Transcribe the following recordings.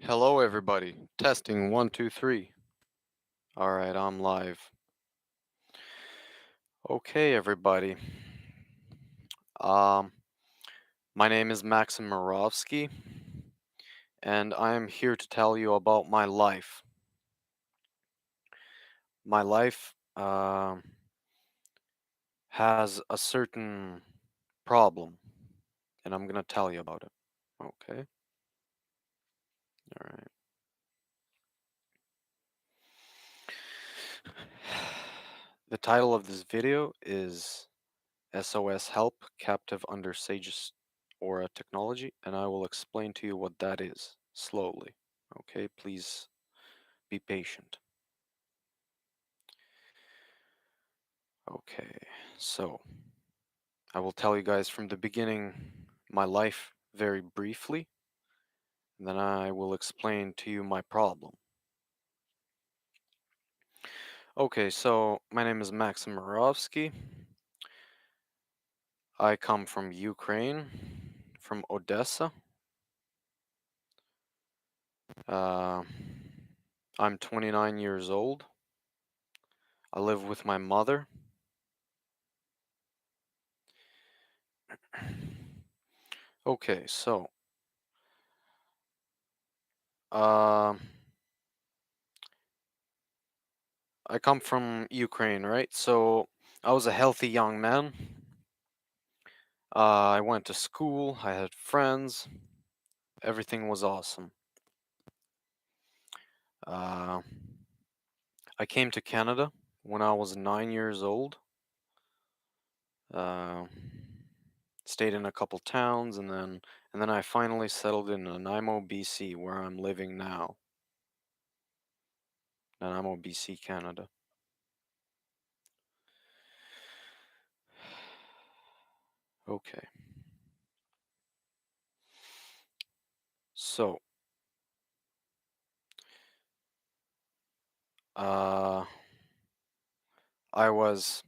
Hello, everybody. Testing one, two, three. All right, I'm live. Okay, everybody. Um, my name is Maxim Morovsky, and I am here to tell you about my life. My life has a certain problem, and I'm gonna tell you about it. Okay. All right. The title of this video is SOS Help Captive Under Sage's Aura Technology, and I will explain to you what that is slowly. Okay, please be patient. Okay, so I will tell you guys from the beginning my life very briefly, and then I will explain to you my problem. Okay, so my name is Maxim Morovsky. I come from Ukraine, from Odessa. Uh, I'm 29 years old. I live with my mother. Okay, so um, I come from Ukraine, right? So I was a healthy young man. I went to school. I had friends. Everything was awesome. Uh, I came to Canada when I was 9 years old. Uh, Stayed in a couple towns, and then I finally settled in Nanaimo, BC, where I'm living now. Nanaimo, BC, Canada. Okay, so uh, I was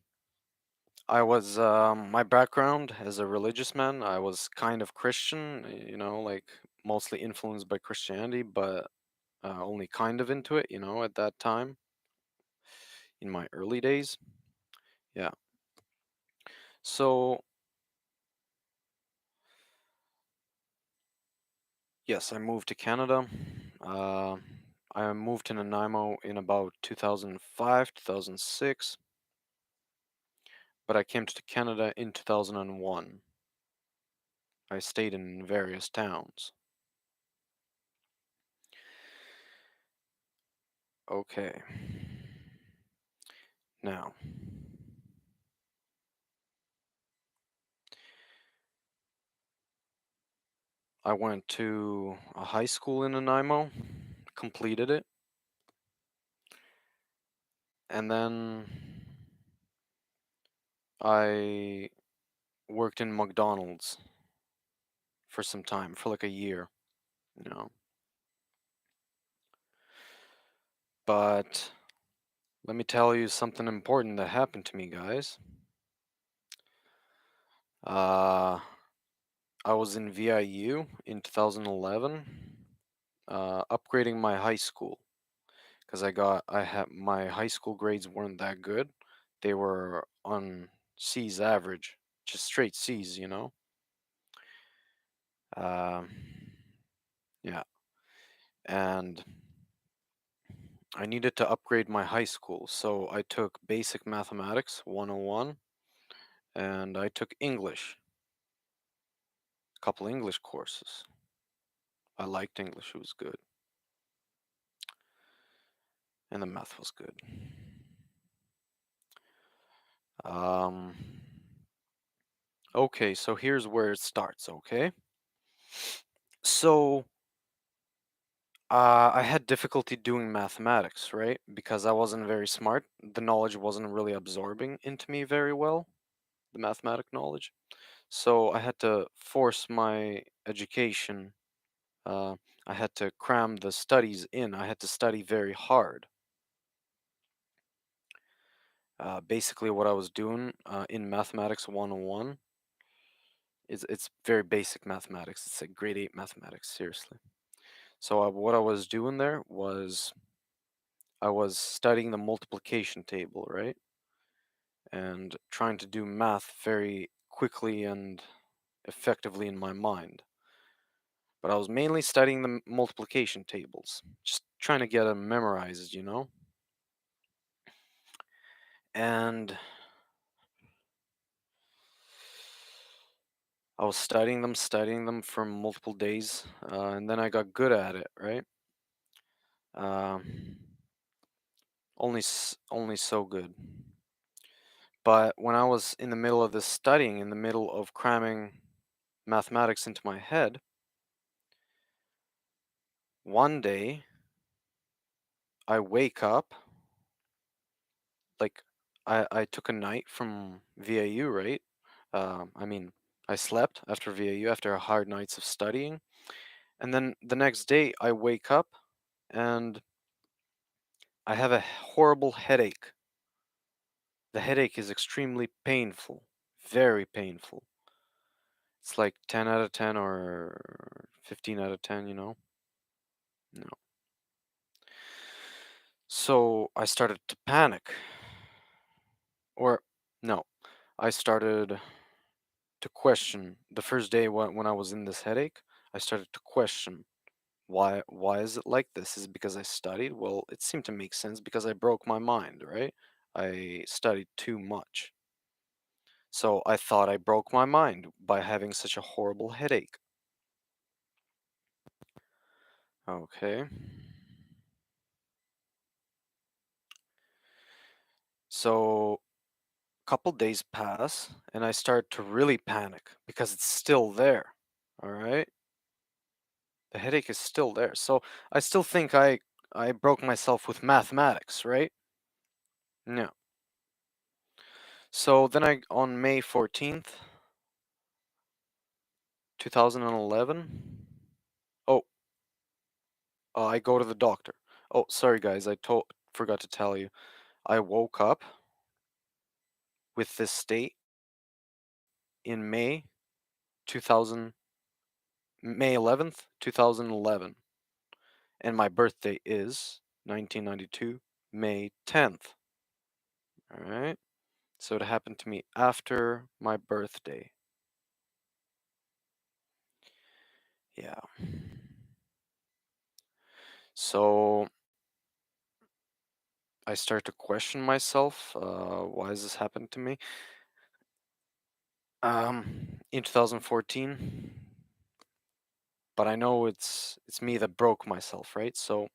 my background as a religious man, I was kind of Christian, like mostly influenced by Christianity, but only kind of into it, at that time in my early days. Yeah. So, yes, I moved to Canada. Uh, I moved to Nanaimo in about 2005, 2006, but I came to Canada in 2001. I stayed in various towns. Okay. Now, I went to a high school in Nanaimo, completed it, and then I worked in McDonald's for some time, for like a year, you know. But let me tell you something important that happened to me, guys. Uh, I was in VIU in 2011, upgrading my high school because I had my high school grades weren't that good. They were on C's average, just straight C's. Um, yeah, and I needed to upgrade my high school, so I took Basic Mathematics 101 and I took English, a couple English courses. I liked English, it was good, and the math was good. Um, okay, so here's where it starts, okay? So, I had difficulty doing mathematics, right? Because I wasn't very smart. The knowledge wasn't really absorbing into me very well, the mathematic knowledge. So I had to force my education. Uh, I had to cram the studies in. I had to study very hard. Basically, what I was doing in Mathematics 101 is it's very basic mathematics. It's like grade 8 mathematics, seriously. So what I was doing there was I was studying the multiplication table, right? And trying to do math very quickly and effectively in my mind. But I was mainly studying the multiplication tables, just trying to get them memorized, And I was studying them for multiple days, and then I got good at it, right? Um, only so good. But when I was in the middle of this studying, in the middle of cramming mathematics into my head, one day I wake up, like I took a night from VAU, right? I mean, I slept after VAU after a hard nights of studying, and then the next day I wake up and I have a horrible headache. The headache is extremely painful, very painful. It's like 10 out of 10 or 15 out of 10, No. So I started to panic. Or, no, I started to question. The first day when I was in this headache, I started to question why is it like this? Is it because I studied? Well, it seemed to make sense because I broke my mind, right? I studied too much. So I thought I broke my mind by having such a horrible headache. Okay. So a couple days pass and I start to really panic because it's still there. All right? The headache is still there. So I still think I broke myself with mathematics, right? No. So then I on May 14th, 2011, oh, I go to the doctor. Oh, sorry guys, I forgot to tell you. I woke up with this state in May 2000 May 11th, 2011, and my birthday is 1992, May 10th. All right? So it happened to me after my birthday. Yeah. So I start to question myself. Why has this happened to me? In 2014, but I know it's me that broke myself, right? So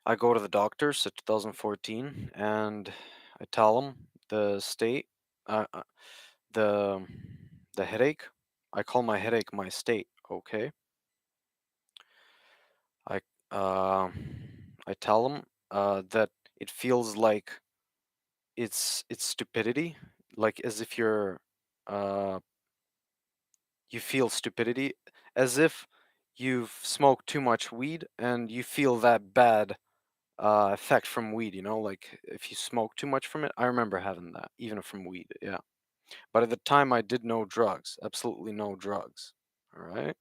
I go to the doctors at 2014, and I tell them the state, uh, uh, the the headache. I call my headache my state. Okay. I uh, I tell them that it feels like it's stupidity, like as if uh, you feel stupidity, as if you've smoked too much weed and you feel that bad effect from weed. Like if you smoke too much from it. I remember having that even from weed. Yeah, but at the time I did no drugs, absolutely no drugs. All right.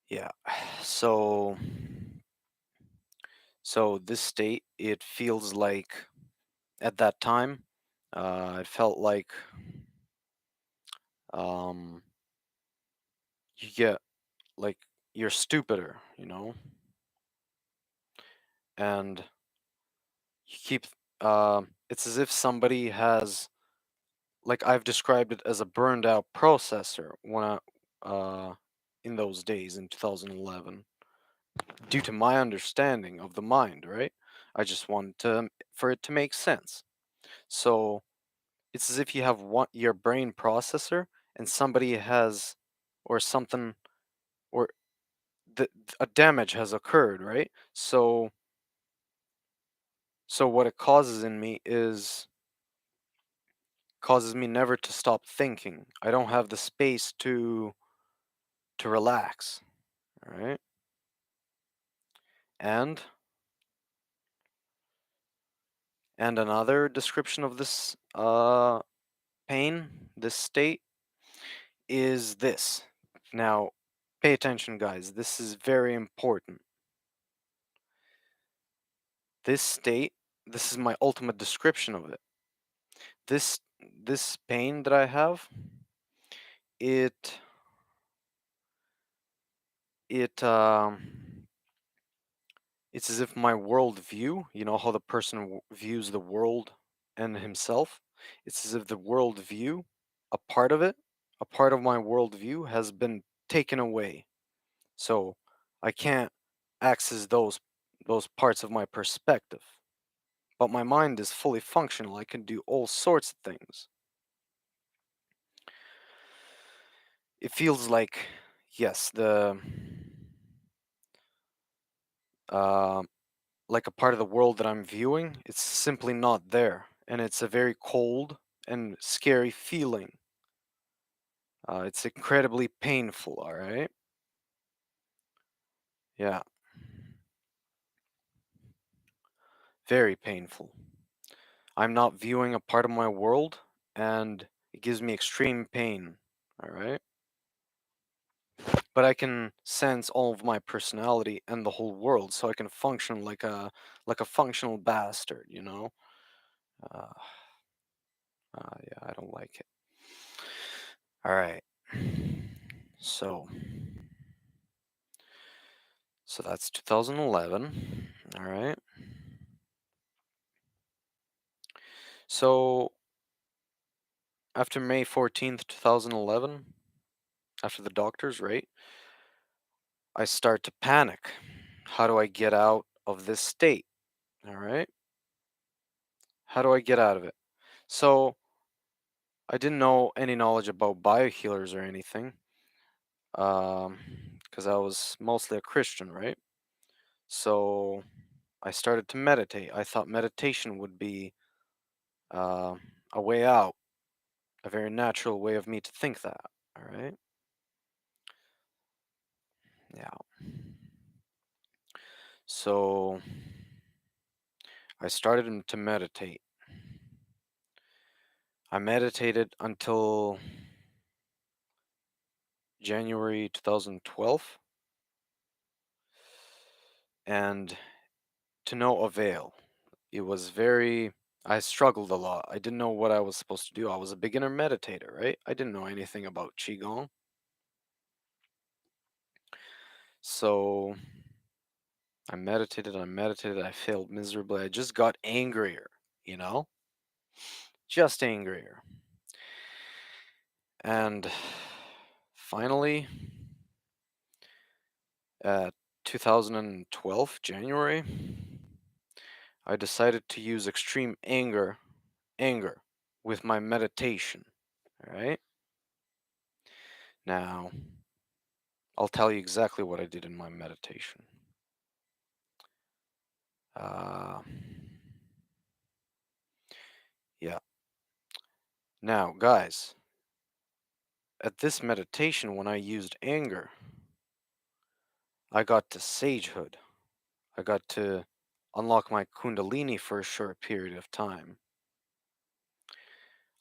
Yeah. So this state, it feels like at that time, it felt like um, you get like you're stupider, and you keep. It's as if somebody has, like I've described it as a burned out processor uh, in those days in 2011, due to my understanding of the mind, right? I just wanted for it to make sense. So it's as if you have your brain processor and somebody has, or something, or a damage has occurred, right? So what it causes in me is causes me never to stop thinking. I don't have the space to relax, all right? And another description of this pain, this state, is this. Now, pay attention, guys. This is very important. This state, this is my ultimate description of it. This pain that I have, it it it's as if my world view, you know how the person views the world and himself? It's as if the world view, a part of it, a part of my world view has been taken away. So I can't access those parts of my perspective. But my mind is fully functional. I can do all sorts of things. It feels like, yes, the uh, like a part of the world that I'm viewing, it's simply not there, and it's a very cold and scary feeling. It's incredibly painful. All right, yeah, very painful. I'm not viewing a part of my world, and it gives me extreme pain. All right. But I can sense all of my personality and the whole world, so I can function like a functional bastard, you know. Uh, yeah, I don't like it. All right, so that's 2011. All right, so after May 14th, 2011, after the doctors, right, I start to panic. How do I get out of this state? All right, how do I get out of it? So I didn't know any knowledge about biohealers or anything, um, because I was mostly a Christian, right? So I started to meditate. I thought meditation would be uh, a way out, a very natural way of me to think that. All right. Yeah. So I started to meditate. I meditated until January 2012, and to no avail. It was very. I struggled a lot. I didn't know what I was supposed to do. I was a beginner meditator, right? I didn't know anything about Qigong. So I meditated, I failed miserably. I just got angrier, you know? Just angrier. And finally, at 2012, January, I decided to use extreme anger with my meditation. All right? Now, I'll tell you exactly what I did in my meditation. Uh, yeah. Now, guys, at this meditation, when I used anger, I got to sagehood. I got to unlock my Kundalini for a short period of time.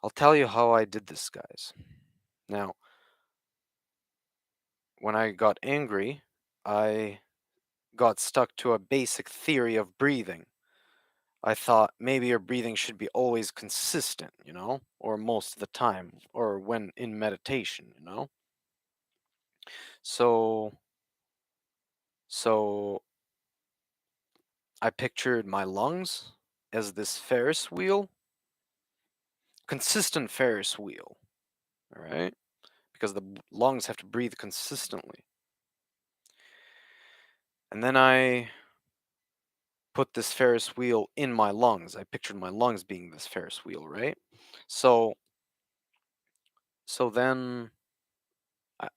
I'll tell you how I did this, guys. Now, when I got angry, I got stuck to a basic theory of breathing. I thought maybe your breathing should be always consistent, you know, or most of the time, or when in meditation, you know. So, so I pictured my lungs as this Ferris wheel, consistent Ferris wheel, all right? Because the lungs have to breathe consistently. And then I put this Ferris wheel in my lungs. I pictured my lungs being this Ferris wheel, right? So then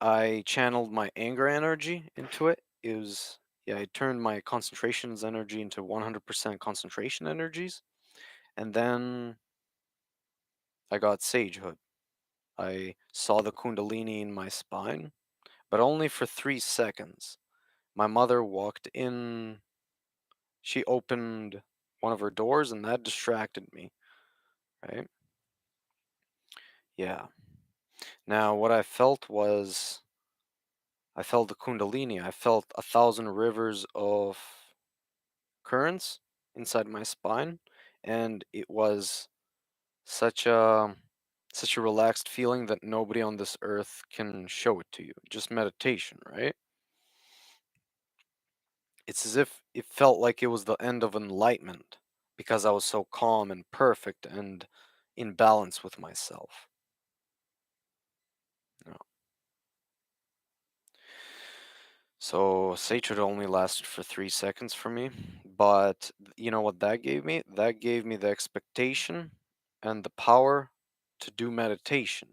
I channeled my anger energy into it. It was yeah, I turned my concentrations energy into 100% concentration energies, and then I got sagehood. I saw the kundalini in my spine, but only for 3 seconds. My mother walked in. She opened one of her doors, and that distracted me, right? Yeah. Now, what I felt was I felt the Kundalini. I felt 1,000 rivers of currents inside my spine, and it was such a such a relaxed feeling that nobody on this earth can show it to you. Just meditation, right? It's as if it felt like it was the end of enlightenment because I was so calm and perfect and in balance with myself. Yeah. So Sacred only lasted for 3 seconds for me, but you know what that gave me? That gave me the expectation and the power to do meditation.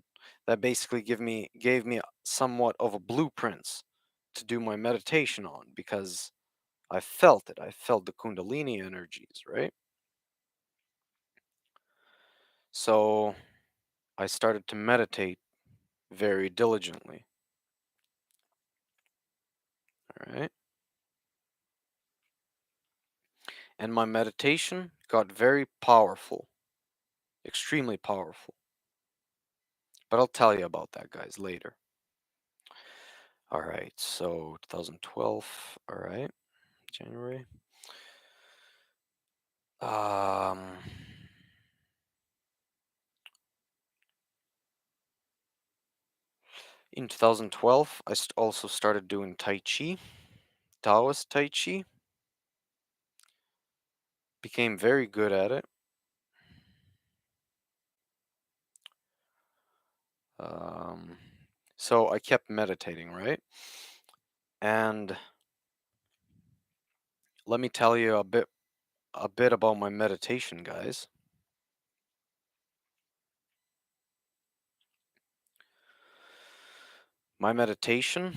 That basically gave me somewhat of a blueprint to do my meditation on because I felt it. I felt the Kundalini energies, right? So I started to meditate very diligently. All right. And my meditation got very powerful, extremely powerful. But I'll tell you about that, guys, later. All right. So 2012. All right. January. Um, in 2012, I also started doing Tai Chi, Taoist Tai Chi. Became very good at it. Um, so I kept meditating, right? And let me tell you a bit about my meditation, guys. My meditation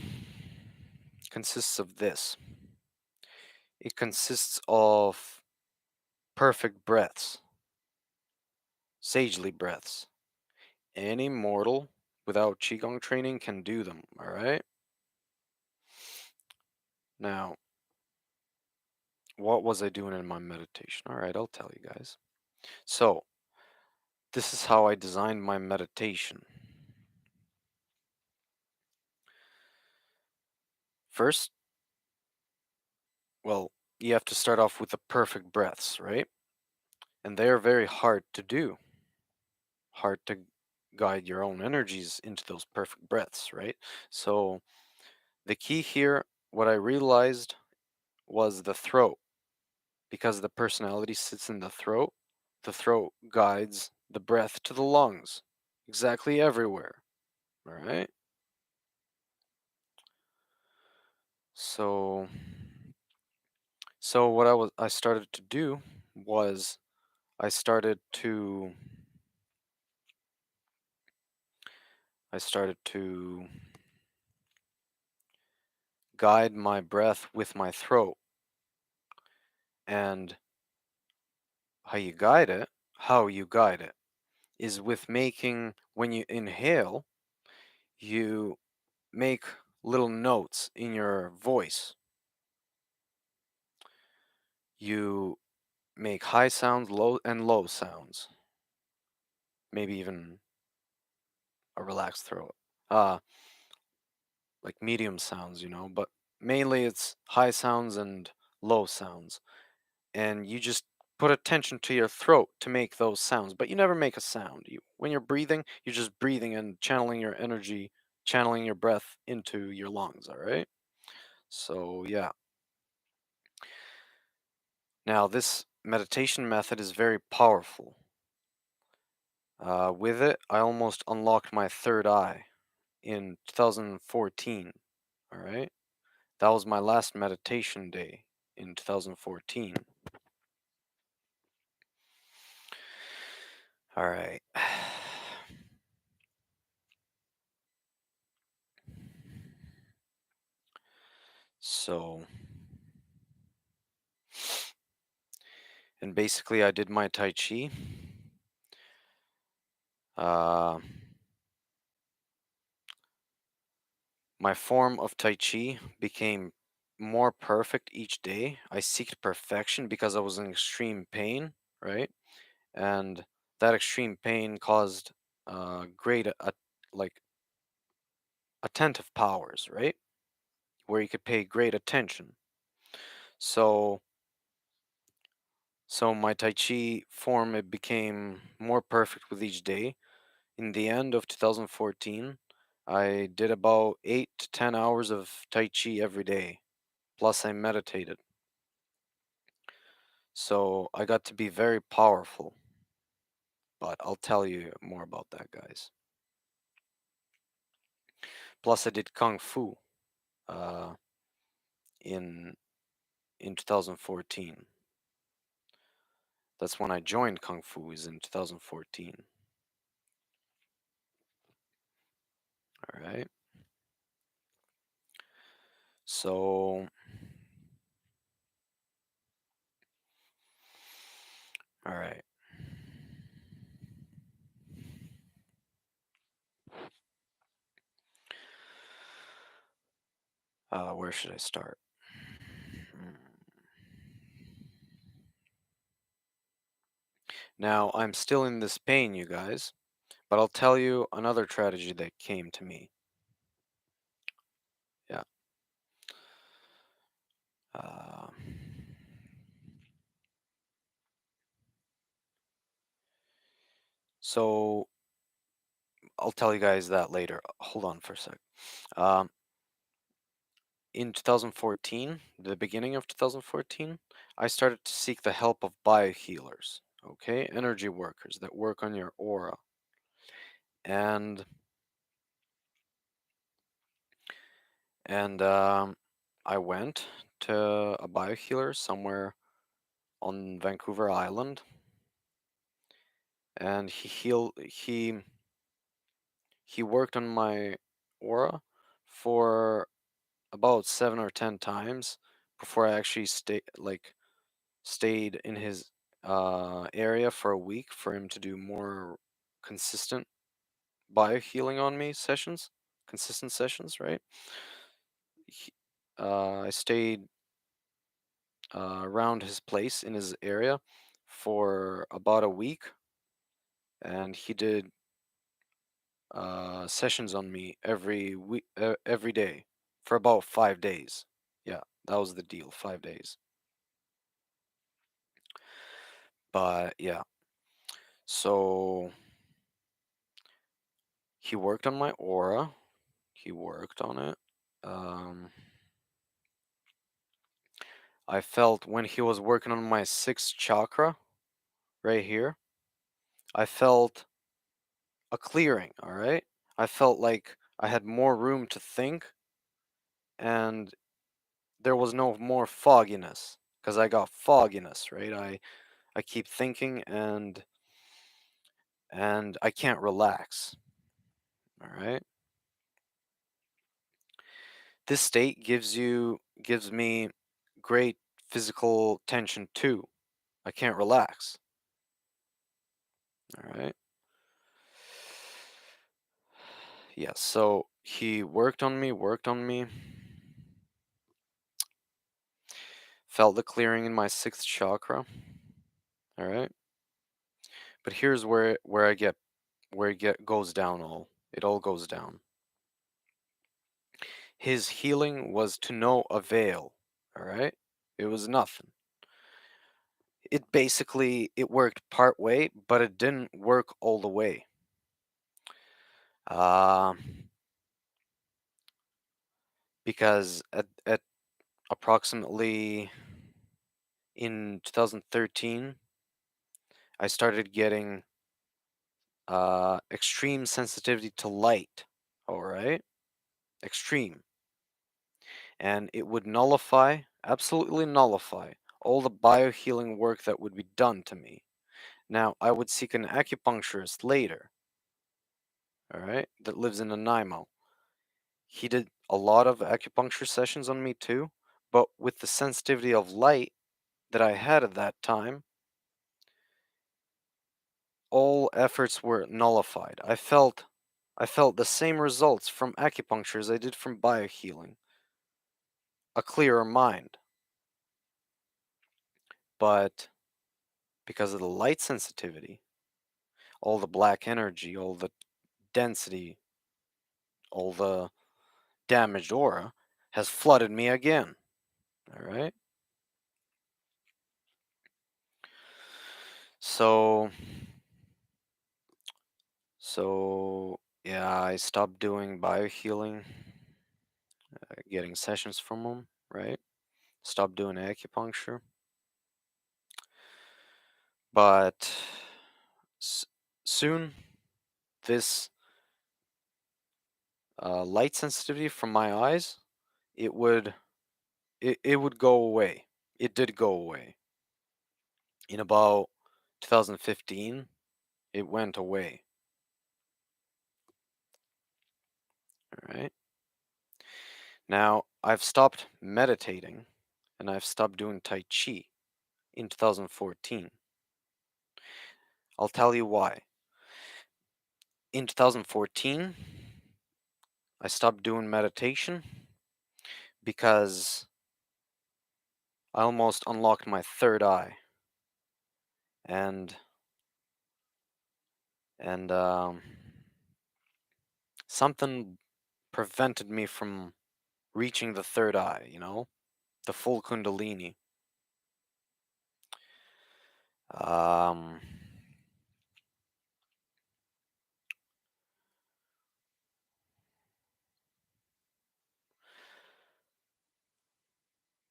consists of this. It consists of perfect breaths, sagely breaths. Any mortal without qigong training can do them, all right? Now, what was I doing in my meditation? All right, I'll tell you guys. So, this is how I designed my meditation. First, well, you have to start off with the perfect breaths, right? And they are very hard to do, hard to guide your own energies into those perfect breaths, right? So, the key here, what I realized was the throat, because the personality sits in the throat. The throat guides the breath to the lungs, exactly everywhere. All right. So, so what I started to do was I started to I started to guide my breath with my throat, and how you guide it is with making, when you inhale, you make little notes in your voice. You make high sounds, low sounds, maybe even a relaxed throat. Uh, like medium sounds, but mainly it's high sounds and low sounds. And you just put attention to your throat to make those sounds, but you never make a sound. When you're breathing, you're just breathing and channeling your energy, channeling your breath into your lungs, all right? So, yeah. Now, this meditation method is very powerful. With it, I almost unlocked my third eye in 2014. All right. That was my last meditation day in 2014. All right. So, and basically, I did my Tai Chi. Uh, my form of Tai Chi became more perfect each day. I seeked perfection because I was in extreme pain, right? And that extreme pain caused great, like, attentive powers, right? where you could pay great attention. So so my Tai Chi form, it became more perfect with each day. In the end of 2014, I did about 8 to 10 hours of Tai Chi every day. Plus I meditated. So I got to be very powerful, but I'll tell you more about that, guys. Plus I did Kung Fu uh, in 2014. That's when I joined Kung Fu, is in 2014. All right. So, all right. Where should I start? Hmm. Now, I'm still in this pain, you guys, but I'll tell you another tragedy that came to me. Yeah. Uh, so, I'll tell you guys that later. Hold on for a sec. Um, in 2014, the beginning of 2014, I started to seek the help of biohealers, okay? Energy workers that work on your aura. And I went to a biohealer somewhere on Vancouver Island, and he worked on my aura for about 7 or 10 times before I actually stayed in his area for a week for him to do more consistent biohealing on me sessions, consistent sessions, right? He, I stayed around his place in his area for about a week, and he did sessions on me every day for about 5 days. Yeah, that was the deal, 5 days. But yeah, so he worked on my aura. He worked on it. Um, I felt when he was working on my sixth chakra right here, I felt a clearing, all right? I felt like I had more room to think, and there was no more fogginess because I got fogginess, right? I keep thinking, and I can't relax, all right? This state gives me great physical tension too. I can't relax, all right? Yeah, so he worked on me, felt the clearing in my sixth chakra, all right? But here's where it goes down all. It all goes down. His healing was to no avail, all right? It was nothing. It worked part way, but it didn't work all the way. Uh, because at approximately in 2013, I started getting extreme sensitivity to light. All right, extreme, and it would nullify, absolutely nullify, all the biohealing work that would be done to me. Now, I would seek an acupuncturist later, all right, that lives in Nanaimo. He did a lot of acupuncture sessions on me too, but with the sensitivity of light that I had at that time, all efforts were nullified. I felt the same results from acupuncture as I did from biohealing. A clearer mind. But because of the light sensitivity, all the black energy, all the density, all the damaged aura, has flooded me again. All right. So, yeah, I stopped doing biohealing, getting sessions from them, right? Stopped doing acupuncture. But s- soon, this light sensitivity from my eyes, it would it would go away. It did go away. In about 2015, it went away. All right. Now, I've stopped meditating and I've stopped doing Tai Chi in 2014. I'll tell you why. In 2014, I stopped doing meditation because I almost unlocked my third eye, and and something prevented me from reaching the third eye, the full Kundalini. Um,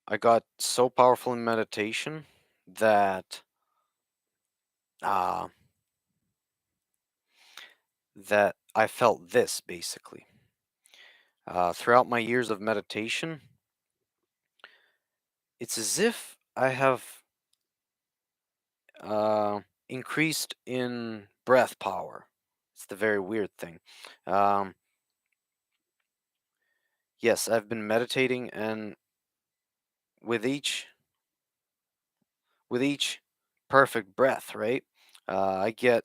I got so powerful in meditation that uh, that I felt this basically. Throughout my years of meditation, it's as if I have uh, increased in breath power. It's the very weird thing. Um, yes, I've been meditating, and with each with each perfect breath, right? Uh, I get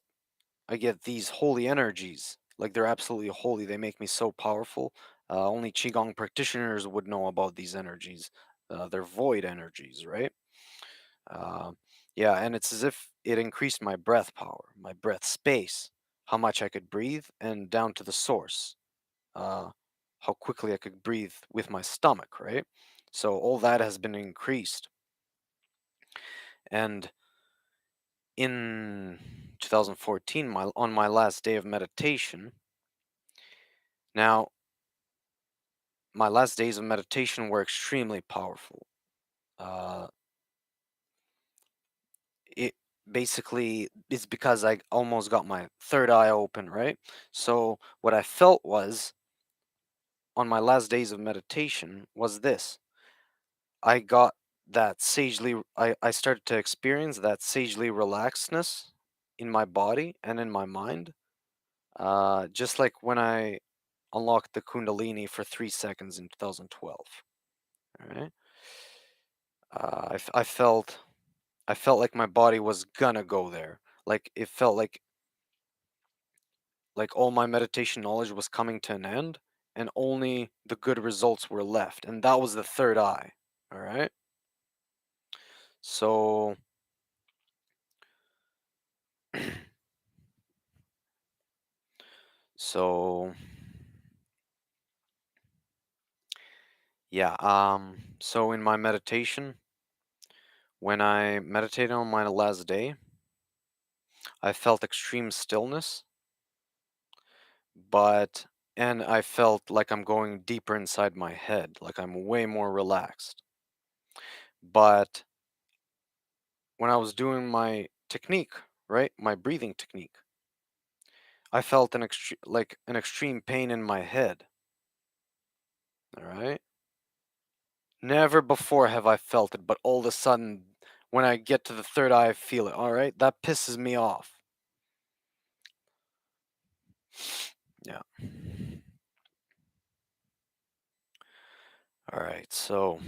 I get these holy energies. Like they're absolutely holy. They make me so powerful. Only qigong practitioners would know about these energies. They're void energies, right? Uh, yeah, and it's as if it increased my breath power, my breath space, how much I could breathe, and down to the source, uh, how quickly I could breathe with my stomach, right? So all that has been increased. And in 2014, on my last day of meditation, now my last days of meditation were extremely powerful. Uh, it basically is because I almost got my third eye open, right? So what I felt was on my last days of meditation was this. I got that I started to experience that sagely relaxedness in my body and in my mind. Just like when I unlocked the Kundalini for 3 seconds in 2012. All right. I felt like my body was gonna go there. Like it felt like all my meditation knowledge was coming to an end and only the good results were left. And that was the third eye. All right. So so yeah, so in my meditation, when I meditated on my last day, I felt extreme stillness, but and I felt like I'm going deeper inside my head, like I'm way more relaxed. But when I was doing my technique, right, my breathing technique, I felt an extreme pain in my head. All right. Never before have I felt it, but all of a sudden, when I get to the third eye, I feel it. All right, that pisses me off. Yeah. All right. So,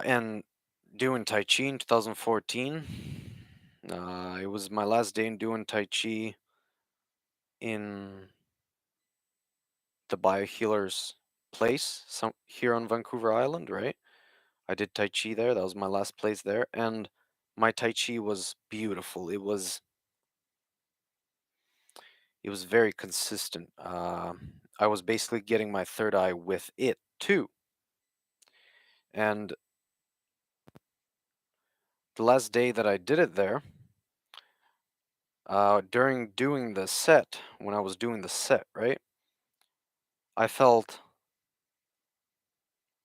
and doing Tai Chi in 2014. It was my last day in doing Tai Chi in the biohealer's place, some here on Vancouver Island, right? I did Tai Chi there. That was my last place there, and my Tai Chi was beautiful. it was very consistent. I was basically getting my third eye with it too. And the last day that I did it there, during doing the set, when I was doing the set, right, I felt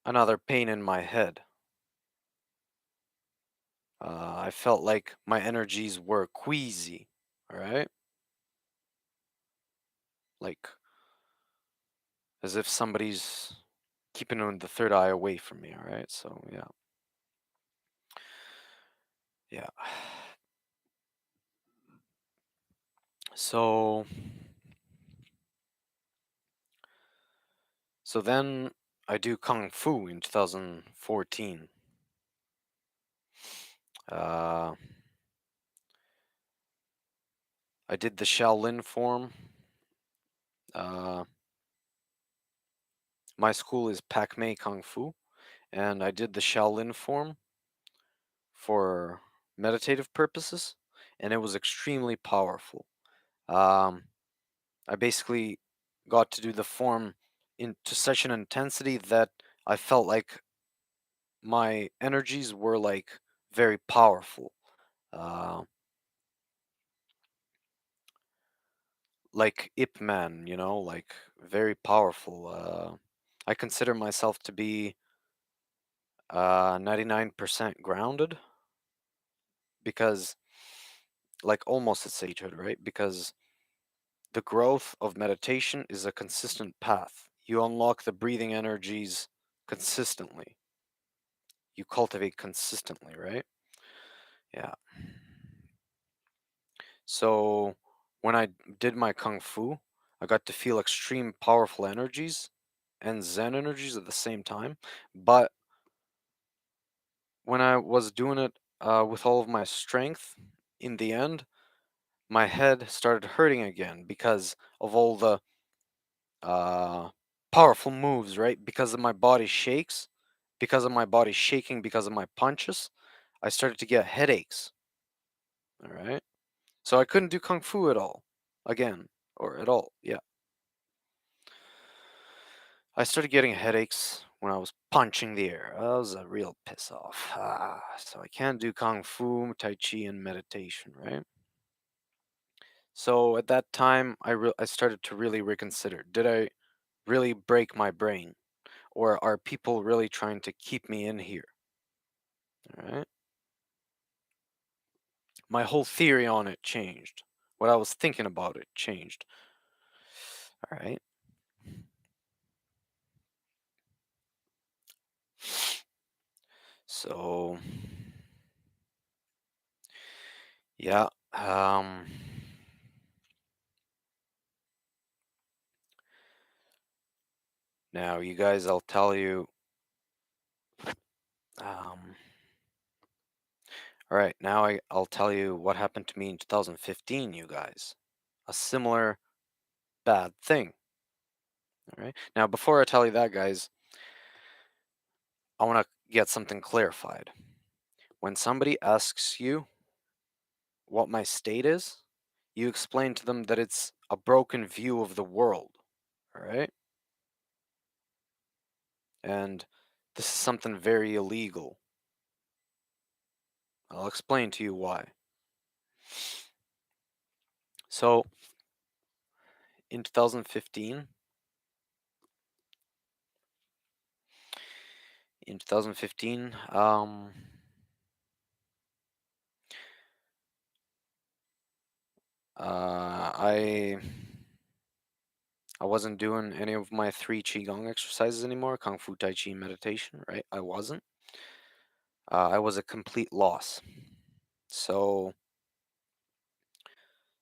another pain in my head. I felt like my energies were queasy, all right? Like as if somebody's keeping the third eye away from me, all right? So, yeah. Yeah. So, so then I do Kung Fu in 2014. Uh, I did the Shaolin form. Uh, my school is Pak Mei Kung Fu, and I did the Shaolin form for meditative purposes, and it was extremely powerful. Um, I basically got to do the form into such an intensity that I felt like my energies were like very powerful. Uh, like Ip Man, like very powerful. I consider myself to be 99% grounded because, like, almost at sagehood, right? Because the growth of meditation is a consistent path. You unlock the breathing energies consistently. You cultivate consistently, right? Yeah. So when I did my kung fu, I got to feel extreme powerful energies and zen energies at the same time. But when I was doing it with all of my strength, in the end, my head started hurting again because of all the uh, powerful moves, right? Because of my body shakes, because of my body shaking, because of my punches, I started to get headaches. All right. So I couldn't do kung fu at all again, or at all. Yeah. I started getting headaches when I was punching the air. That was a real piss off. So I can't do kung fu, tai chi, and meditation, right? So at that time, I started to really reconsider. Did I really break my brain, or are people really trying to keep me in here? All right. My whole theory on it changed. What I was thinking about it changed. All right. So yeah. Now you guys, I'll tell you. Um, all right. Now I'll tell you what happened to me in 2015. You guys, a similar bad thing. All right. Now before I tell you that, guys, I want to get something clarified. When somebody asks you what my state is, you explain to them that it's a broken view of the world. All right. And this is something very illegal. I'll explain to you why. So, in 2015, in 2015, I wasn't doing any of my three qigong exercises anymore, kung fu, tai chi, meditation. Right? I wasn't. I was a complete loss. So,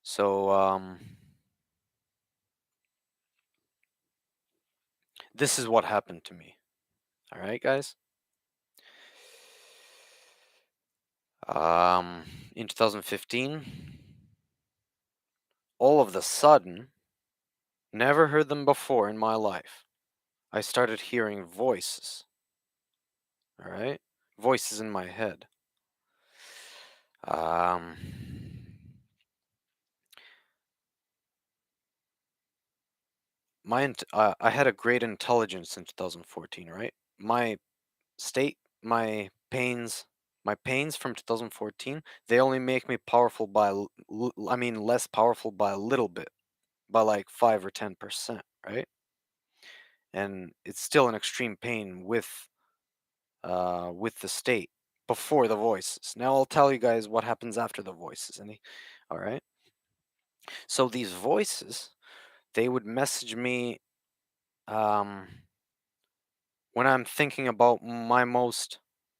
so this is what happened to me. All right, guys. In 2015, all of the sudden, never heard them before in my life. I started hearing voices, all right? Voices in my head. Um, I had a great intelligence in 2014, right? My state, my pains from 2014, they only make me powerful by, I mean, less powerful by a little bit, by like 5 or 10%, right? And it's still an extreme pain with the state before the voices. Now I'll tell you guys what happens after the voices. All right. So these voices, they would message me um, when I'm thinking about my most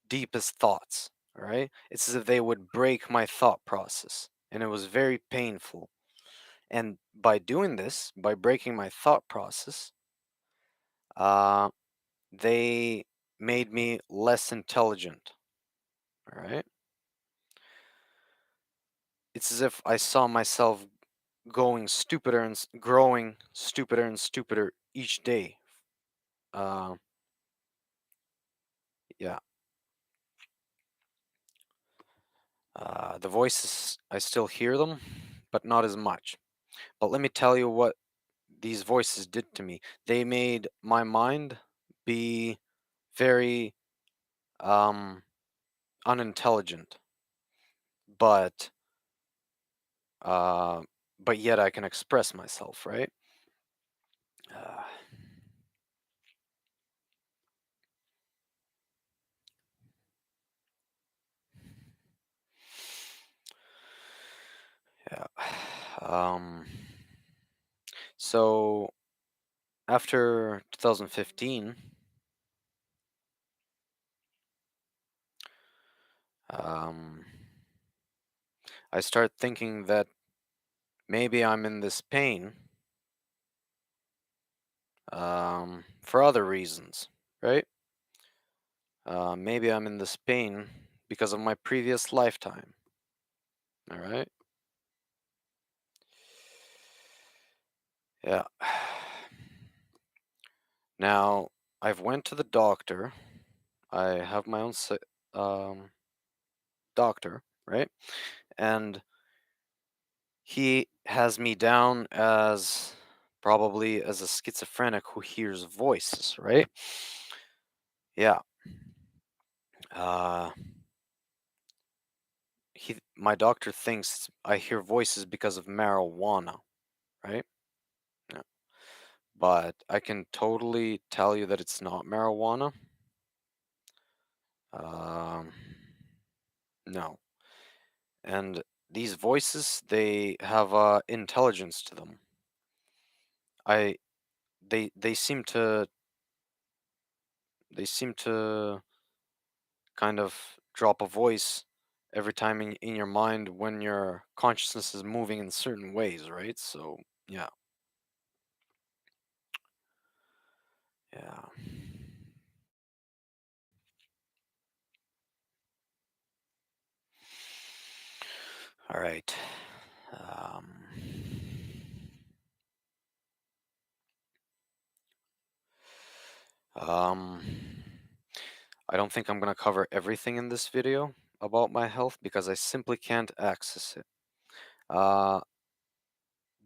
deepest thoughts. All right. It's as if they would break my thought process, and it was very painful. And by doing this, by breaking my thought process, uh, they made me less intelligent. All right. It's as if I saw myself going stupider and growing stupider and stupider each day. Uh, yeah. The voices, I still hear them, but not as much. But let me tell you what these voices did to me. They made my mind be very um, unintelligent, but uh, but yet I can express myself, right? Uh, yeah. Um, so after 2015, um, I start thinking that maybe I'm in this pain for other reasons, right? Maybe I'm in this pain because of my previous lifetime, all right? Yeah. Now, I've went to the doctor. I have my own um, doctor, right? And he has me down as probably as a schizophrenic who hears voices, right? Yeah. Uh, my doctor thinks I hear voices because of marijuana, right? Yeah. But I can totally tell you that it's not marijuana. Um, no. And these voices, they have intelligence to them. I they seem to kind of drop a voice every time in your mind when your consciousness is moving in certain ways, right? So yeah, yeah. All right. Um, um, I don't think I'm gonna cover everything in this video about my health because I simply can't access it. Uh,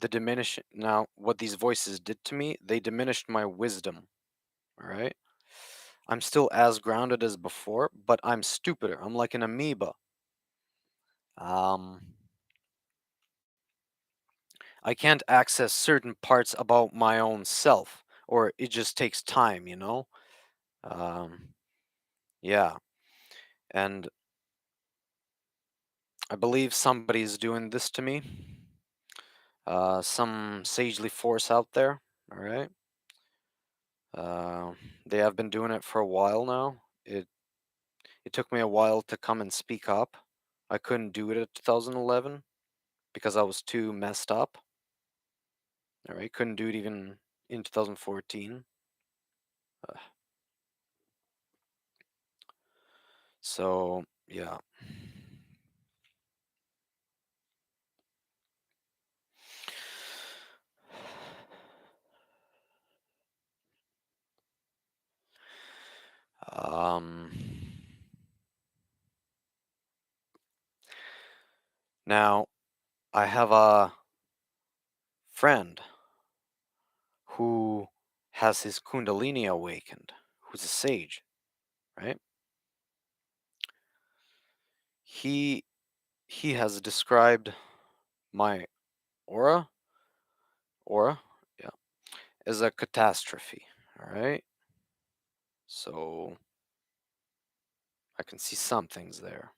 the diminish now what these voices did to me, they diminished my wisdom. All right. I'm still as grounded as before, but I'm stupider. I'm like an amoeba. Um, I can't access certain parts about my own self, or it just takes time, you know? Um, yeah, and I believe somebody's doing this to me. Some sagely force out there, all right? Uh, they have been doing it for a while now. It took me a while to come and speak up. I couldn't do it at 2011 because I was too messed up. All right, couldn't do it even in 2014. Uh, so yeah. Um, now I have a friend who has his kundalini awakened, who's a sage, right? He he has described my aura, aura, yeah, as a catastrophe. All right, so I can see some things there,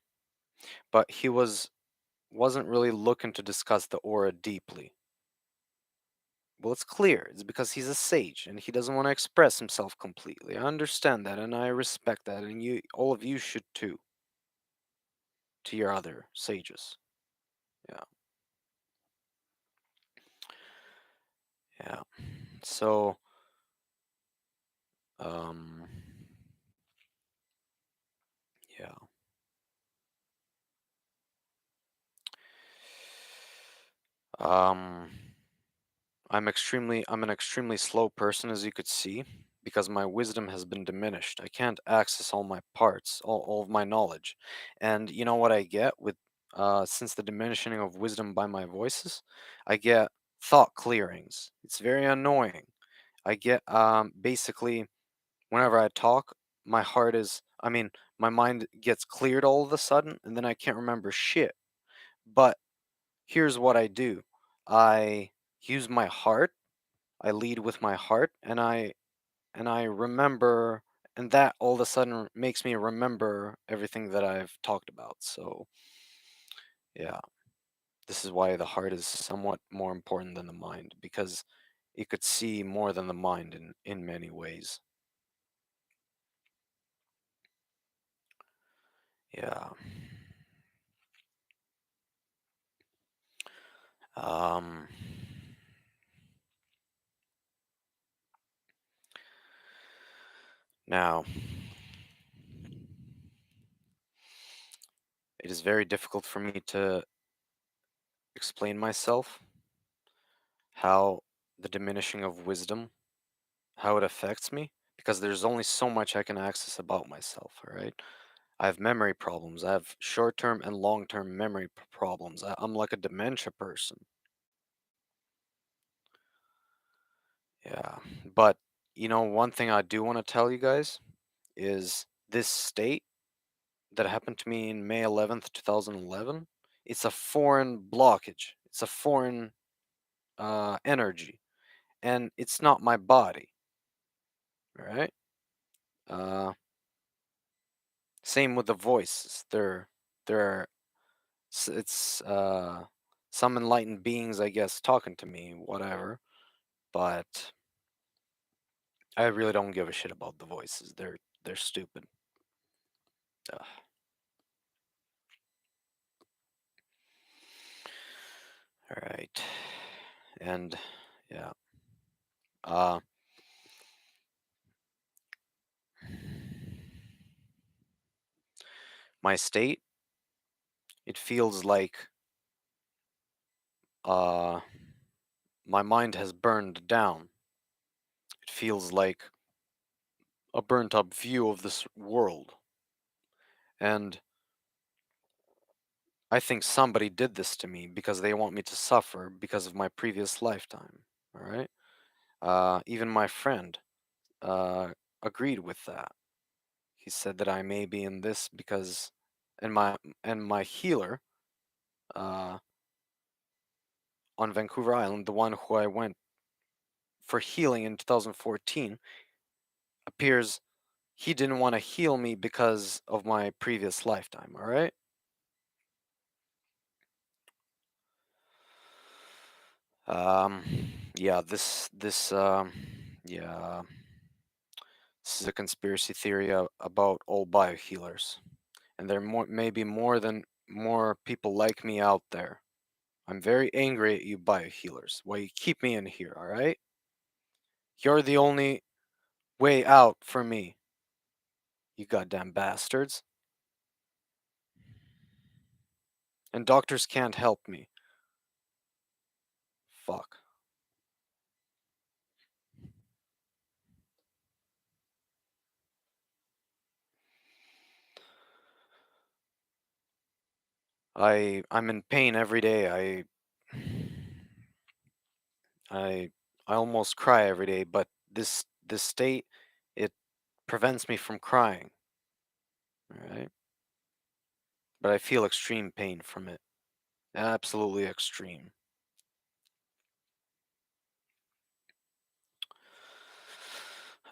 but he wasn't really looking to discuss the aura deeply. Well, it's clear. It's because he's a sage and he doesn't want to express himself completely. I understand that and I respect that, and you, all of you should too, to your other sages. Yeah, yeah. So, um, yeah. Um, I'm an extremely slow person, as you could see, because my wisdom has been diminished. I can't access all my parts, all of my knowledge. And you know what I get with, since the diminishing of wisdom by my voices, I get thought clearings. It's very annoying. I get, basically, whenever I talk, my heart is, I mean, my mind gets cleared all of a sudden, and then I can't remember shit. But here's what I do. I use my heart. I lead with my heart, and I remember, and that all of a sudden makes me remember everything that I've talked about. So, yeah, this is why the heart is somewhat more important than the mind, because it could see more than the mind in many ways. Yeah. Um Now, it is very difficult for me to explain myself, how the diminishing of wisdom, how it affects me, because there's only so much I can access about myself, all right? I have memory problems. I have short-term and long-term memory problems. I'm like a dementia person. Yeah. But, one thing I do want to tell you guys is this state that happened to me in May 11th, 2011, it's a foreign blockage. It's a foreign energy, and it's not my body, all right? Uh, Same with the voices. They're it's some enlightened beings, I guess, talking to me, whatever. But I really don't give a shit about the voices. They're stupid. Ugh. All right, and yeah, uh, my state, it feels like uh, my mind has burned down. It feels like a burnt up view of this world, and I think somebody did this to me because they want me to suffer because of my previous lifetime. All right. Even my friend uh, agreed with that. He said that I may be in this because, and my healer uh, on Vancouver Island, the one who I went for healing in 2014, appears he didn't want to heal me because of my previous lifetime. All right. Um, yeah. Yeah. This is a conspiracy theory about all biohealers, and there may be more people like me out there. I'm very angry at you biohealers. Why you keep me in here, all right? You're the only way out for me, you goddamn bastards. And doctors can't help me. Fuck. I'm in pain every day. I I almost cry every day, but this state, it prevents me from crying, right? But I feel extreme pain from it. Absolutely extreme.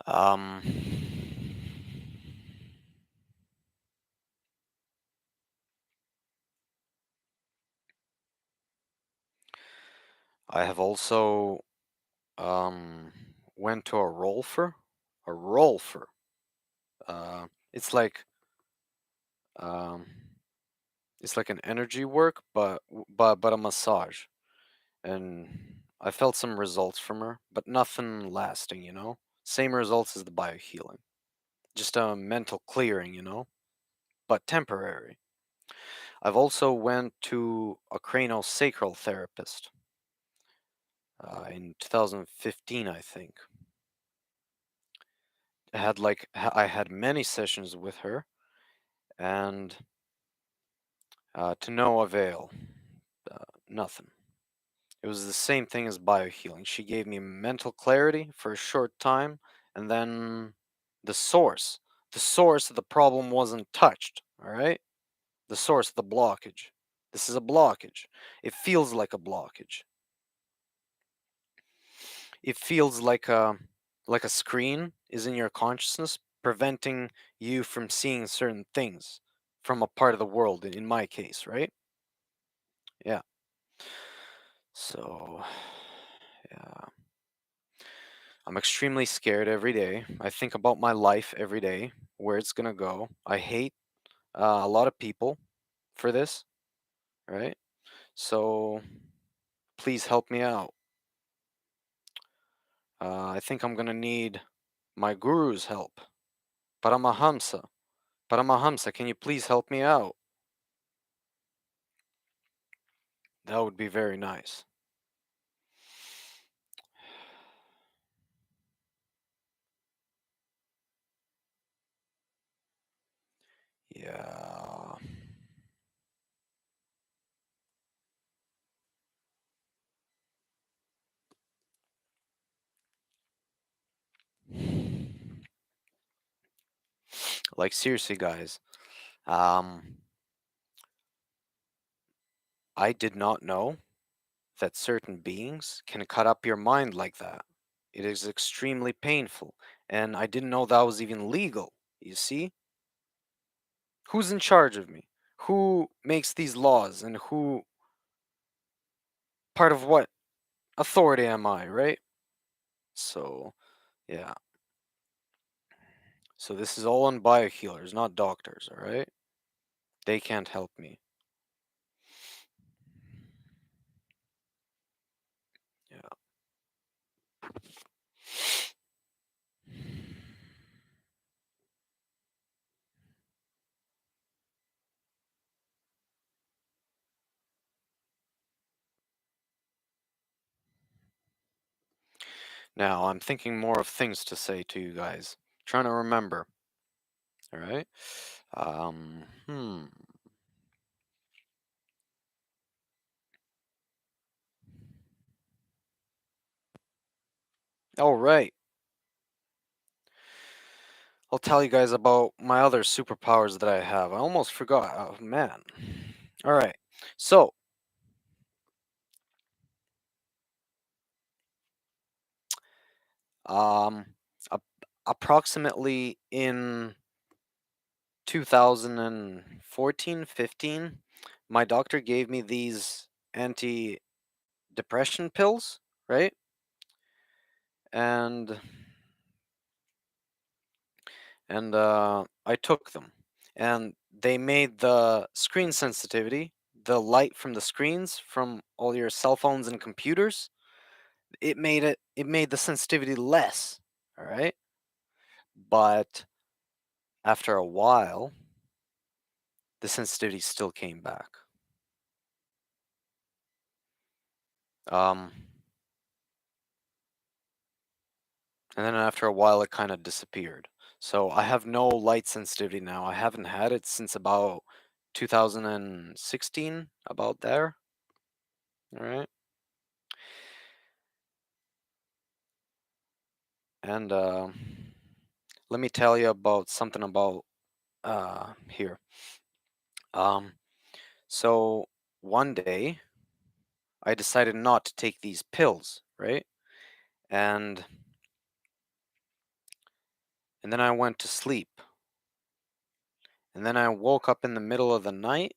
Um, I have also went to a rolfer. A rolfer. It's like um it's like an energy work, but a massage. And I felt some results from her, but nothing lasting, you know? Same results as the biohealing. Just a mental clearing, you know? But temporary. I've also went to a craniosacral therapist in 2015, I think. I had many sessions with her, and to no avail. Nothing. It was the same thing as biohealing. She gave me mental clarity for a short time, and then the source, the source of the problem wasn't touched. All right, the source of the blockage. This is a blockage. It feels like a blockage. It feels like a screen is in your consciousness, preventing you from seeing certain things from a part of the world. In my case, right? Yeah. So, yeah. I'm extremely scared every day. I think about my life every day, where it's gonna go. I hate a lot of people for this, right? So please help me out. I think I'm gonna need my guru's help. Paramahamsa. Paramahamsa, can you please help me out? That would be very nice. Yeah. Like seriously, guys. Um, I did not know that certain beings can cut up your mind like that. It is extremely painful, and I didn't know that was even legal. You see? Who's in charge of me? Who makes these laws, and who, part of what authority am I, right? So, yeah. So this is all on biohealers, not doctors, all right? They can't help me. Yeah. Now, I'm thinking more of things to say to you guys. Trying to remember, all right? Um, hmm. All right. I'll tell you guys about my other superpowers that I have. I almost forgot. Oh, man. All right. So, um, ap- approximately in 2014, 15, my doctor gave me these anti-depression pills, right? And I took them, and they made the screen sensitivity, the light from the screens from all your cell phones and computers, it made the sensitivity less, all right? But after a while, the sensitivity still came back. Um, and then after a while, it kind of disappeared. So I have no light sensitivity now. I haven't had it since about 2016, about there. All right. And let me tell you about something about here. Um, so one day I decided not to take these pills, right? And and then I went to sleep. And then I woke up in the middle of the night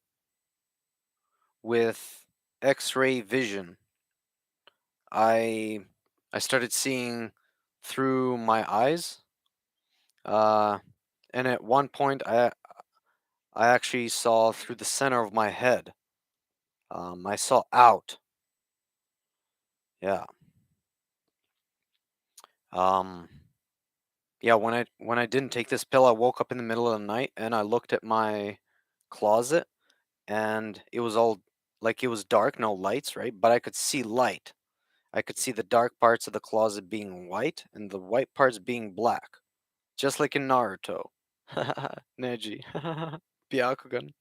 with X-ray vision. I I started seeing through my eyes. Uh, and at one point I actually saw through the center of my head. I saw out. Yeah. Um, yeah, when I didn't take this pill, I woke up in the middle of the night and I looked at my closet and it was all like it was dark, no lights, right? But I could see light. I could see the dark parts of the closet being white and the white parts being black, just like in Naruto. Neji. Byakugan.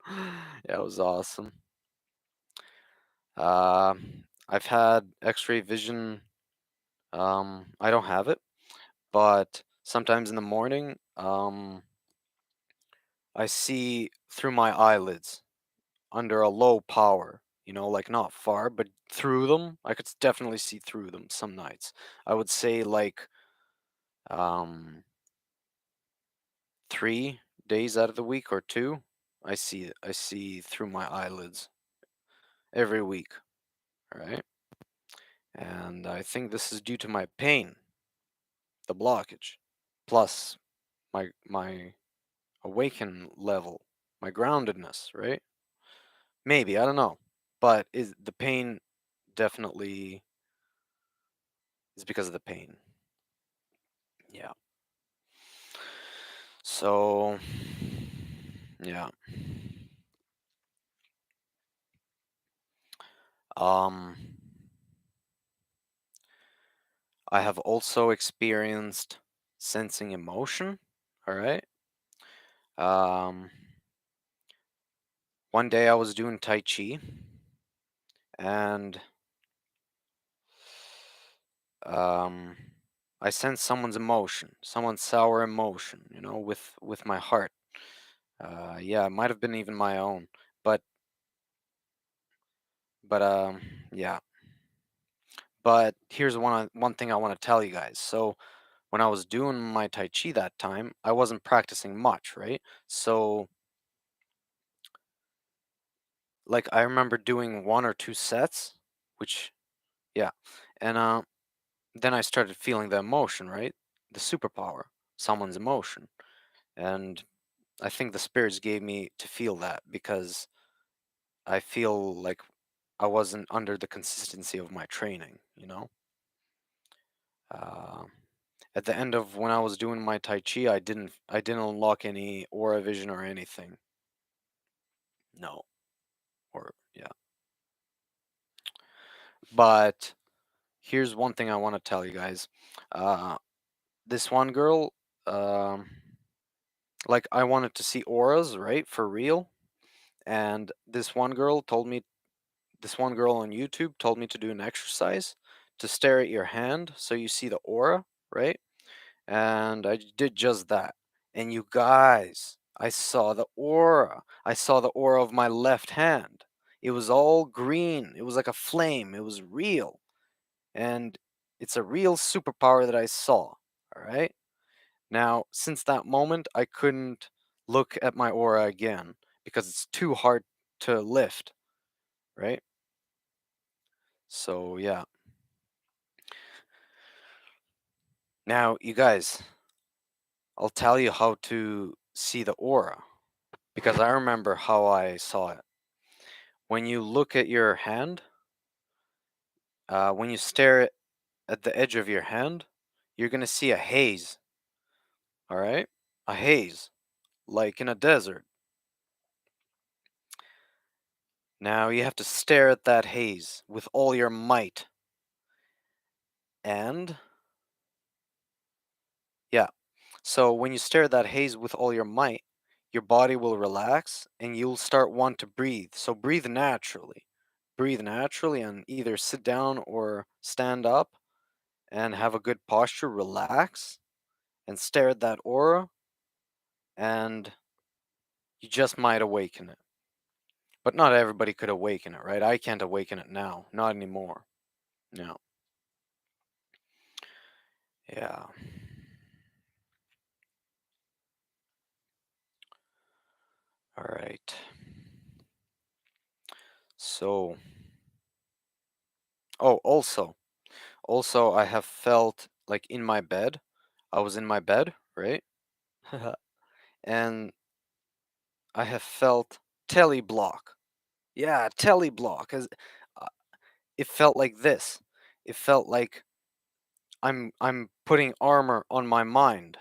Yeah, it was awesome. I've had X-ray vision. I don't have it, but sometimes in the morning, I see through my eyelids under a low power. Like not far, but through them. I could definitely see through them some nights. I would say like um 3 days out of the week or two. I see through my eyelids every week, right? And I think this is due to my pain, the blockage, plus my awaken level, my groundedness, right? Maybe, I don't know. But is the pain definitely is because of the pain. Yeah. So, yeah. Um I have also experienced sensing emotion, all right? Um One day I was doing tai chi and um I sensed someone's emotion, someone's sour emotion, with my heart. Yeah, it might have been even my own, but but yeah. But here's one thing I want to tell you guys. So when I was doing my tai chi that time, I wasn't practicing much, right? So like I remember doing one or two sets, which yeah, and then I started feeling the emotion, right? The superpower, someone's emotion, and I think the spirits gave me to feel that because I feel like I wasn't under the consistency of my training. Uh, at the end of when I was doing my tai chi, I didn't unlock any aura vision or anything. No, or yeah. But here's one thing I want to tell you guys. Uh, this one girl, um, like I wanted to see auras, right, for real, and this one girl on YouTube told me to do an exercise to stare at your hand so you see the aura, right? And I did just that. And you guys, I saw the aura. I saw the aura of my left hand. It was all green. It was like a flame. It was real. And it's a real superpower that I saw. All right. Now, since that moment, I couldn't look at my aura again because it's too hard to lift, right? So, yeah. Now, you guys, I'll tell you how to see the aura because I remember how I saw it. When you look at your hand, when you stare at the edge of your hand, you're going to see a haze, all right? A haze, like in a desert. Now you have to stare at that haze with all your might. And, yeah, so when you stare at that haze with all your might, your body will relax and you'll start want to breathe. So breathe naturally. Breathe naturally and either sit down or stand up and have a good posture, relax, and stare at that aura, and you just might awaken it. But not everybody could awaken it, right? I can't awaken it now, not anymore. No. Yeah. All right. So, oh, also, I have felt like in my bed. I was in my bed, right? And I have felt telly block. Yeah, telly block. Uh, it felt like this. It felt like I'm putting armor on my mind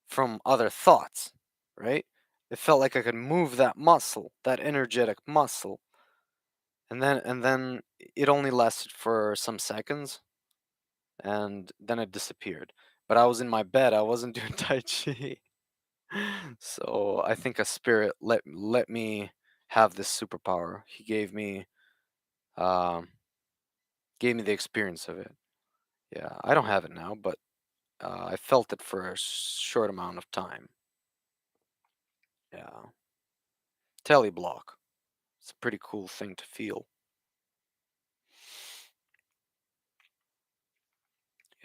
from other thoughts, right? It felt like I could move that muscle, that energetic muscle, and then it only lasted for some seconds, and then it disappeared. But I was in my bed. I wasn't doing tai chi. So I think a spirit let me have this superpower. He um gave me the experience of it. Yeah, I don't have it now, but I felt it for a short amount of time. Yeah, teleblock. It's a pretty cool thing to feel.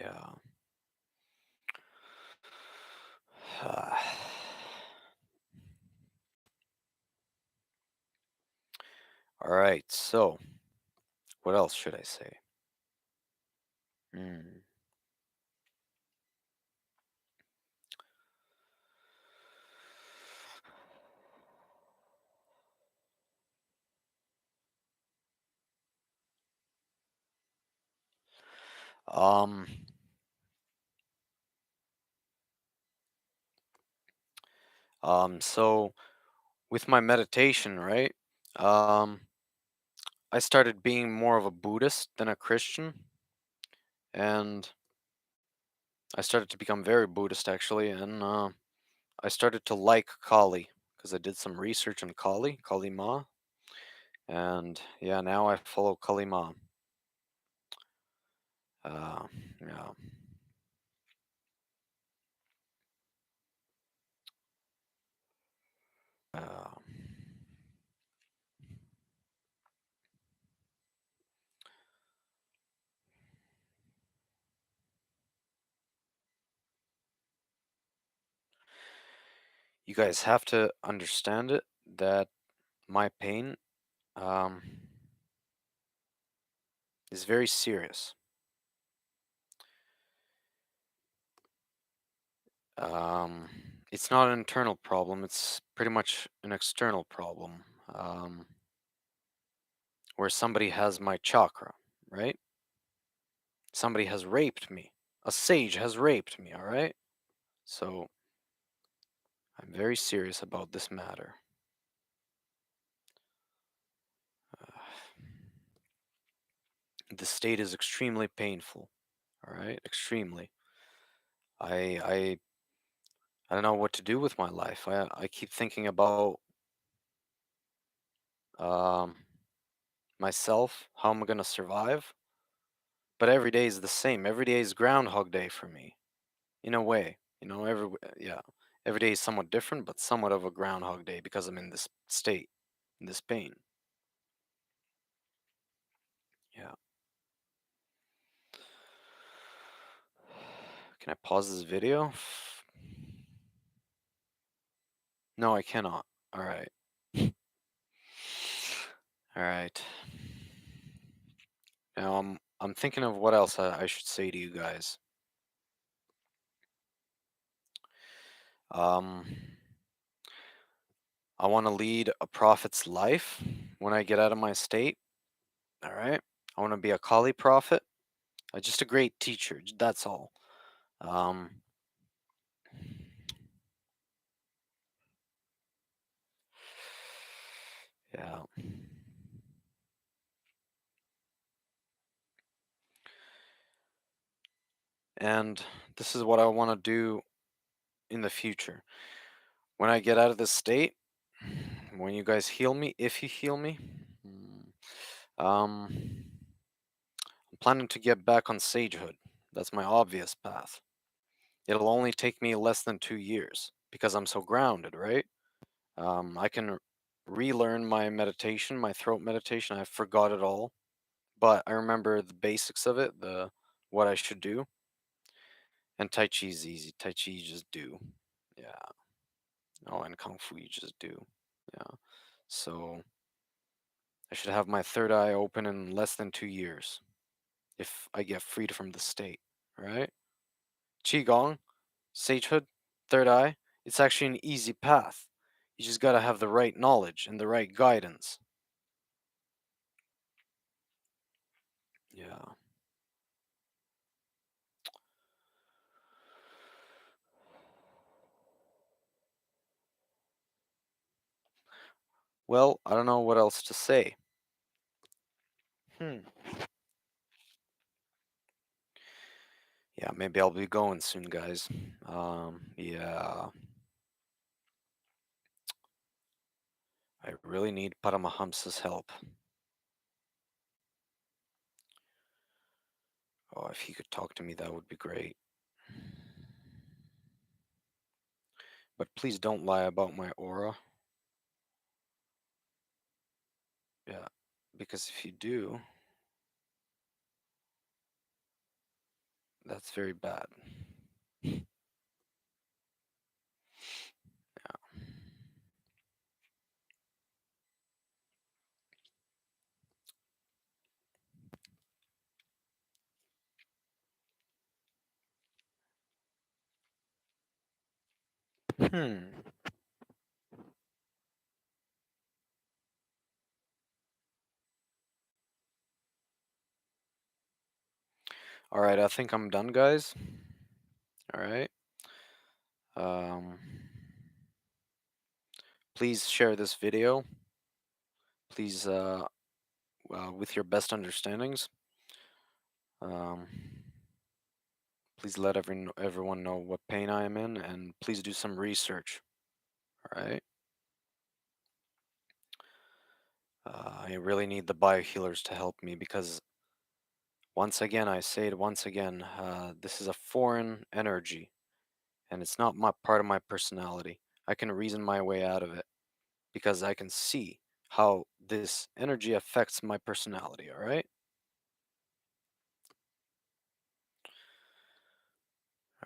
Yeah. All right. So what else should I say? Hmm. Um. So with my meditation, right? Um. I started being more of a Buddhist than a Christian, and I started to become very Buddhist actually, and I started to like Kali because I did some research on Kali Ma, and yeah, now I follow Kali Ma. Uh, yeah, uh, you guys have to understand it that my pain um, is very serious. Um, it's not an internal problem; it's pretty much an external problem, where somebody has my chakra, right? Somebody has raped me. A sage has raped me. All right. So I'm very serious about this matter. Uh, the state is extremely painful. All right, extremely. I I don't know what to do with my life. I keep thinking about um myself, how am I gonna survive? But every day is the same. Every day is Groundhog Day for me, in a way. Yeah, every day is somewhat different, but somewhat of a Groundhog Day because I'm in this state, in this pain. Yeah. Can I pause this video? No, I cannot. All right. All right. Now I'm thinking of what else I should say to you guys. Um, I want to lead a prophet's life when I get out of my state. All right. I want to be a Kali prophet. Just a great teacher. That's all. Um, yeah. And this is what I want to do in the future. When I get out of this state, when you guys heal me, if you heal me, I'm planning to get back on sagehood. That's my obvious path. It'll only take me less than 2 years because I'm so grounded, right? I can relearn my meditation, my throat meditation. I forgot it all, but I remember the basics of it, the what I should do. And Tai Chi is easy. Tai Chi you just do. Yeah. Oh, and Kung Fu you just do. Yeah. So I should have my third eye open in less than 2 years if I get freed from the state, right? Qigong, sagehood, third eye, it's actually an easy path. You just gotta have the right knowledge and the right guidance. Yeah. Well, I don't know what else to say. Hmm. Yeah, maybe I'll be going soon, guys. Yeah. I really need Paramahamsa's help. Oh, if he could talk to me, that would be great. But please don't lie about my aura. Yeah, because if you do, that's very bad. Hmm. All right, I think I'm done, guys. All right. Um, please share this video. Please, with your best understandings. Um, please let everyone know what pain I am in, and please do some research. All right. I really need the biohealers to help me because once again, I say it once again, this is a foreign energy, and it's not my part of my personality. I can reason my way out of it because I can see how this energy affects my personality, all right?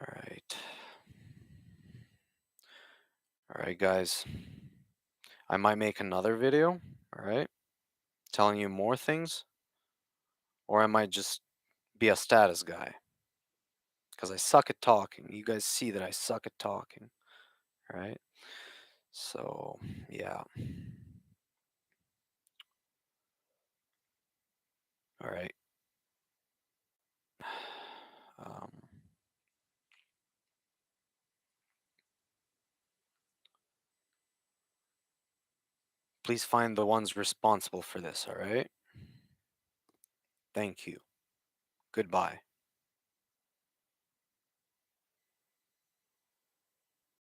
All right. All right, guys. I might make another video, all right? Telling you more things, or I might just be a status guy because I suck at talking. You guys see that I suck at talking, all right? So, yeah. All right. Um, please find the ones responsible for this, all right? Thank you. Goodbye.